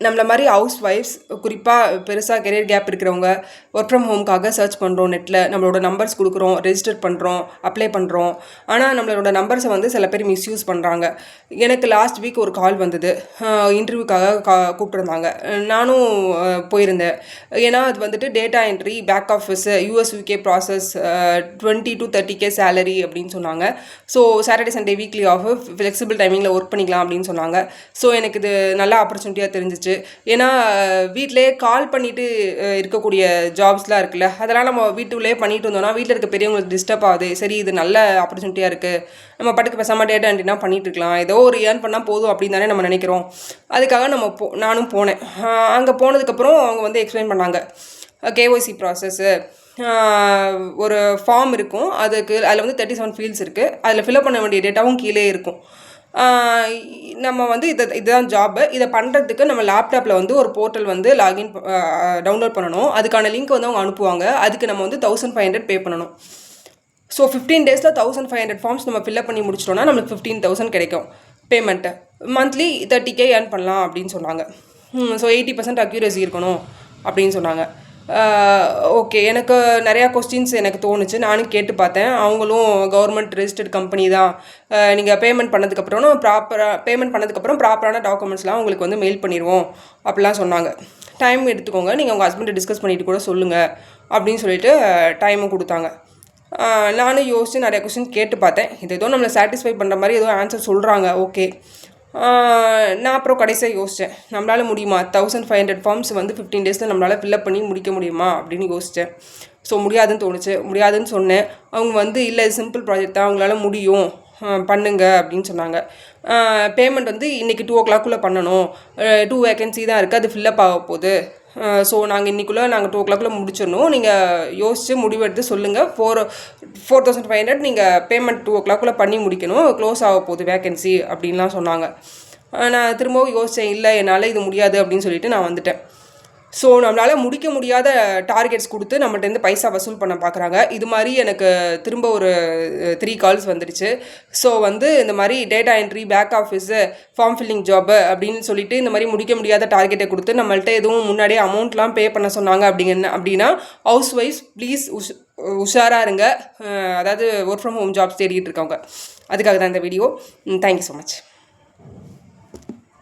நம்மள மாதிரி house wife's குறிப்பாக பெருசாக கெரியர் கேப் இருக்கிறவங்க ஒர்க் ஃப்ரம் ஹோம்க்காக சர்ச் பண்ணுறோம். நெட்டில் நம்மளோட நம்பர்ஸ் கொடுக்குறோம், ரெஜிஸ்டர் பண்ணுறோம், அப்ளை பண்ணுறோம். ஆனால் நம்மளோட நம்பர்ஸை வந்து சில பேர் மிஸ்யூஸ் பண்ணுறாங்க. எனக்கு லாஸ்ட் வீக் ஒரு கால் வந்தது. இன்டர்வியூக்காக கூப்பிட்டுருந்தாங்க. நானும் போயிருந்தேன். ஏன்னா அது வந்துட்டு data entry, back office, US UK process, 20 to 30K salary அப்படின்னு சொன்னாங்க. So Saturday Sunday weekly off, flexible டைமிங்கில் ஒர்க் பண்ணிக்கலாம் அப்படின்னு சொன்னாங்க. ஸோ எனக்கு இது நல்ல ஆப்பர்ச்சுனிட்டியாக தெரிஞ்சிச்சு. ஏன்னா வீட்டிலே கால் பண்ணிட்டு இருக்கக்கூடிய ஜாப்ஸ்லாம் இருக்குல்ல, அதெல்லாம் நம்ம வீட்டுக்குள்ளேயே பண்ணிட்டு இருந்தோம்னா வீட்டில் இருக்க பெரியவங்களுக்கு டிஸ்டர்ப் ஆகுது. சரி, இது நல்ல ஆப்பர்ச்சுனிட்டியாக இருக்குது, நம்ம பட்டுக்கு பேசாமல் டேட்டா என்ட்ரினா பண்ணிட்டு இருக்கலாம், ஏதோ ஒரு ஏர்ன் பண்ணால் போதும் அப்படின்னு தானே நம்ம நினைக்கிறோம். அதுக்காக நானும் போனேன். அங்கே போனதுக்கப்புறம் அவங்க வந்து எக்ஸ்பிளைன் பண்ணாங்க. KYC ப்ராசஸ்ஸு, ஒரு ஃபார்ம் இருக்கும், அதில் வந்து 37 ஃபீல்ட்ஸ் இருக்குது. அதில் ஃபில்அப் பண்ண வேண்டிய டேட்டாவும் கீழே இருக்கும். நம்ம வந்து இதுதான் ஜாபு. இதை பண்ணுறதுக்கு நம்ம லேப்டாப்பில் வந்து ஒரு போர்ட்டல் வந்து லாகின் டவுன்லோட் பண்ணணும். அதுக்கான லிங்க் வந்து அவங்க அனுப்புவாங்க. அதுக்கு நம்ம வந்து 1500 பே பண்ணணும். ஸோ 15 டேஸில் 1500 ஃபார்ம்ஸ் நம்ம ஃபில்அப் பண்ணி முடிச்சிட்டோம்னா நம்மளுக்கு 15,000 கிடைக்கும் பேமெண்ட்டு. மந்த்லி 30K ஏர்ன் பண்ணலாம் அப்படின்னு சொன்னாங்க. ஸோ 80% அக்யூரசி இருக்கணும் அப்படின்னு சொன்னாங்க. ஓகே, எனக்கு நிறையா கொஸ்டின்ஸ் எனக்கு தோணுச்சு. நானும் கேட்டு பார்த்தேன். அவங்களும் கவர்மெண்ட் ரெஜிஸ்டர்ட் கம்பெனி தான், நீங்கள் பேமெண்ட் பண்ணதுக்கப்புறம் ப்ராப்பரான டாக்குமெண்ட்ஸ்லாம் உங்களுக்கு வந்து மெயில் பண்ணிடுவோம் அப்படிலாம் சொன்னாங்க. டைம் எடுத்துக்கோங்க, நீங்கள் உங்கள் ஹஸ்பண்டை டிஸ்கஸ் பண்ணிவிட்டு கூட சொல்லுங்கள் அப்படின்னு சொல்லிட்டு டைமும் கொடுத்தாங்க. நானும் யோசித்து நிறையா கொஸ்டின் கேட்டு பார்த்தேன். இது ஏதோ நம்மளை சாட்டிஸ்ஃபை பண்ணுற மாதிரி ஏதோ ஆன்சர் சொல்கிறாங்க. ஓகே, நான் அப்புறம் கடைசியாக யோசித்தேன், நம்மளால் முடியுமா 1500 ஃபார்ம்ஸ் வந்து 15 டேஸில் நம்மளால் ஃபில்அப் பண்ணி முடிக்க முடியுமா அப்படின்னு யோசித்தேன். ஸோ முடியாதுன்னு தோணுச்சு. முடியாதுன்னு சொன்னேன். அவங்க வந்து இல்லை, இது சிம்பிள் ப்ராஜெக்ட் தான், அவங்களால முடியும், பண்ணுங்க அப்படின்னு சொன்னாங்க. பேமெண்ட் வந்து இன்றைக்கி 2 o'clock பண்ணணும். 2 வேகன்சி தான் இருக்குது, அது ஃபில்அப் ஆக போகுது. ஸோ நாங்கள் இன்றைக்குள்ளே 2 o'clock முடிச்சிடணும். நீங்கள் யோசித்து முடிவெடுத்து சொல்லுங்கள். 4500 நீங்கள் பேமெண்ட் 2 o'clock பண்ணி முடிக்கணும், க்ளோஸ் ஆக போகுது வேகன்சி அப்படின்லாம் சொன்னாங்க. நான் திரும்பவும் யோசித்தேன். இல்லை, என்னால் இது முடியாது அப்படின்னு சொல்லிட்டு நான் வந்துட்டேன். ஸோ நம்மளால் முடிக்க முடியாத டார்கெட்ஸ் கொடுத்து நம்மகிட்டேருந்து பைசா வசூல் பண்ண பார்க்குறாங்க. இது மாதிரி எனக்கு திரும்ப ஒரு 3 கால்ஸ் வந்துடுச்சு. ஸோ வந்து இந்த மாதிரி data entry, back office, form filling job அப்படின்னு சொல்லிட்டு இந்த மாதிரி முடிக்க முடியாத டார்கெட்டை கொடுத்து நம்மள்ட்ட எதுவும் முன்னாடியே அமௌண்ட்லாம் பே பண்ண சொன்னாங்க. அப்படின்னா ஹவுஸ் ஒய்ஃப்ஸ் ப்ளீஸ் உஷாராக இருங்க. அதாவது ஒர்க் ஃப்ரம் ஹோம் ஜாப்ஸ் தேடிட்டு இருக்கவங்க. அதுக்காக தான் இந்த வீடியோ. Thank you so much.